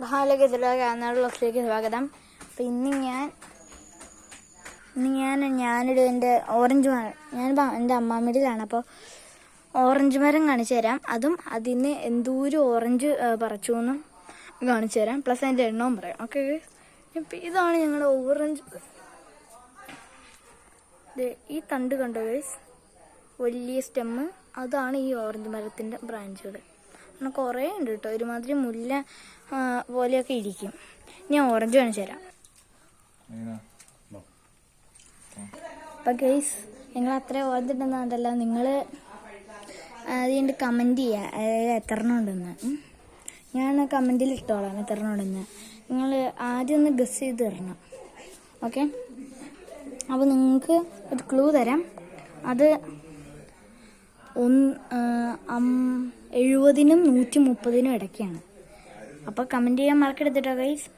ഹാലൊക്കെ കാനാട് ബ്ലോഗ്സിലേക്ക് സ്വാഗതം. അപ്പം ഞാനൊരു എൻ്റെ ഓറഞ്ച് മരം, ഞാൻ എൻ്റെ അമ്മാമ്മയിലാണ്. അപ്പോൾ ഓറഞ്ച് മരം കാണിച്ചു തരാം. അതും അതിന് എന്തോരം ഓറഞ്ച് പറിച്ചു എന്നും കാണിച്ചു തരാം. പ്ലസ് അതിൻ്റെ എണ്ണവും പറയാം. ഓക്കെ, ഇപ്പം ഇതാണ് ഞങ്ങളുടെ ഓറഞ്ച്. ഈ തണ്ട് കണ്ടോ ഗൈസ്, വലിയ സ്റ്റെമ്മ്, അതാണ് ഈ ഓറഞ്ച് മരത്തിൻ്റെ ബ്രാഞ്ചുകൾ. അങ്ങനെ കുറേ ഉണ്ട് കേട്ടോ, ഒരുമാതിരി മുല്ല പോലെയൊക്കെ ഇരിക്കും. ഞാൻ ഓറഞ്ച് കാണിച്ചു തരാം. അപ്പം ഗൈസ്, നിങ്ങൾ അത്ര ഓറഞ്ച് ഉണ്ടെന്നല്ല, നിങ്ങൾ അതിൻ്റെ കമൻറ്റ് ചെയ്യുക, അതായത് എത്ര എണ്ണം ഉണ്ടെന്ന്. ഞാൻ കമൻറ്റിൽ ഇട്ടോളാം എത്ര എണ്ണം ഉണ്ടെന്ന്. നിങ്ങൾ ആദ്യം ഒന്ന് ഗസ് ചെയ്ത് തരണം. ഓക്കെ, അപ്പോൾ നിങ്ങൾക്ക് ഒരു ക്ലൂ തരാം. അത് 70-നും 130-നും ഇടയ്ക്കാണ്. അപ്പോൾ കമൻറ്റ് ചെയ്യാൻ മറക്കെടുത്തിട്ടോ ഗൈസ്.